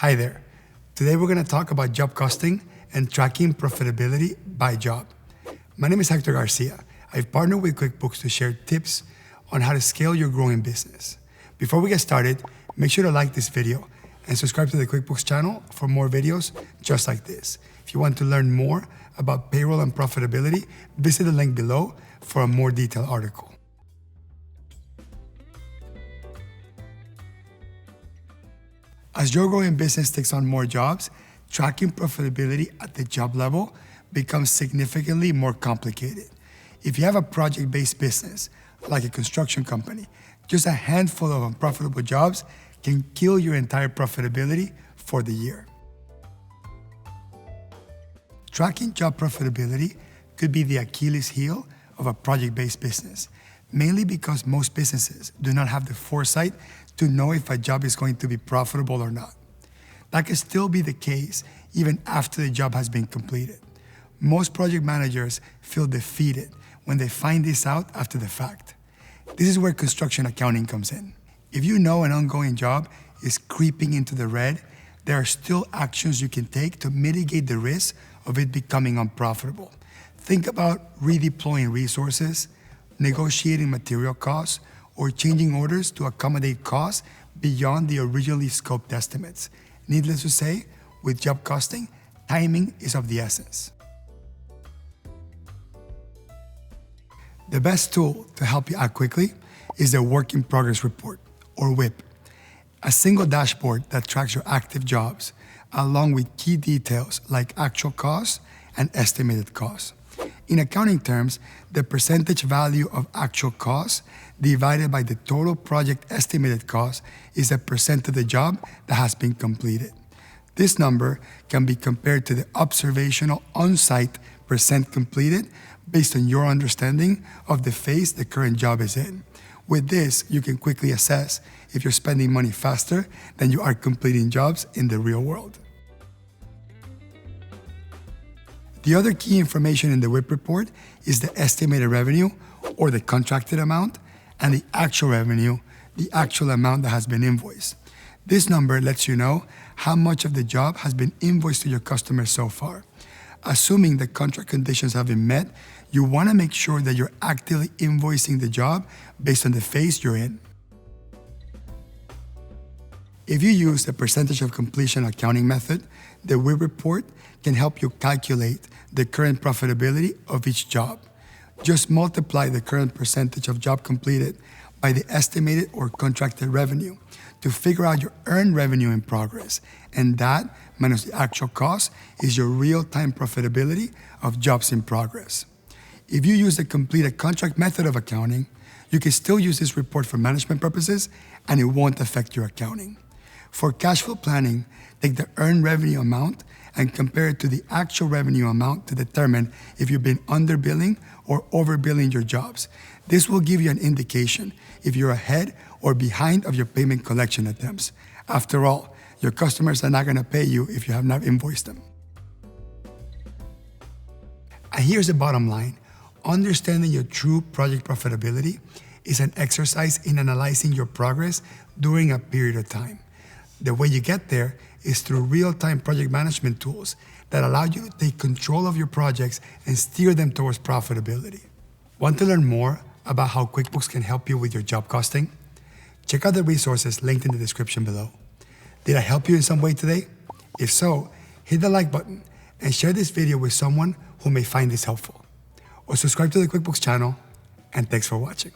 Hi there. Today we're going to talk about job costing and tracking profitability by job. My name is Hector Garcia. I've partnered with QuickBooks to share tips on how to scale your growing business. Before we get started, make sure to like this video and subscribe to the QuickBooks channel for more videos just like this. If you want to learn more about payroll and profitability, visit the link below for a more detailed article. As your growing business takes on more jobs, tracking profitability at the job level becomes significantly more complicated. If you have a project-based business, like a construction company, just a handful of unprofitable jobs can kill your entire profitability for the year. Tracking job profitability could be the Achilles heel of a project-based business, mainly because most businesses do not have the foresight to know if a job is going to be profitable or not. That can still be the case even after the job has been completed. Most project managers feel defeated when they find this out after the fact. This is where construction accounting comes in. If you know an ongoing job is creeping into the red, there are still actions you can take to mitigate the risk of it becoming unprofitable. Think about redeploying resources, negotiating material costs, or changing orders to accommodate costs beyond the originally scoped estimates. Needless to say, with job costing, timing is of the essence. The best tool to help you act quickly is the Work in Progress Report, or WIP, a single dashboard that tracks your active jobs, along with key details like actual costs and estimated costs. In accounting terms, the percentage value of actual costs divided by the total project estimated cost is a percent of the job that has been completed. This number can be compared to the observational on-site percent completed based on your understanding of the phase the current job is in. With this, you can quickly assess if you're spending money faster than you are completing jobs in the real world. The other key information in the WIP report is the estimated revenue, or the contracted amount, and the actual revenue, the actual amount that has been invoiced. This number lets you know how much of the job has been invoiced to your customers so far. Assuming the contract conditions have been met, you want to make sure that you're actively invoicing the job based on the phase you're in. If you use the percentage of completion accounting method, the WIP report can help you calculate the current profitability of each job. Just multiply the current percentage of job completed by the estimated or contracted revenue to figure out your earned revenue in progress, and that minus the actual cost is your real-time profitability of jobs in progress. If you use the completed contract method of accounting, you can still use this report for management purposes and it won't affect your accounting. For cash flow planning, take the earned revenue amount and compare it to the actual revenue amount to determine if you've been underbilling or overbilling your jobs. This will give you an indication if you're ahead or behind of your payment collection attempts. After all, your customers are not going to pay you if you have not invoiced them. And here's the bottom line. Understanding your true project profitability is an exercise in analyzing your progress during a period of time. The way you get there is through real-time project management tools that allow you to take control of your projects and steer them towards profitability. Want to learn more about how QuickBooks can help you with your job costing? Check out the resources linked in the description below. Did I help you in some way today? If so, hit the like button and share this video with someone who may find this helpful. Or subscribe to the QuickBooks channel, and thanks for watching.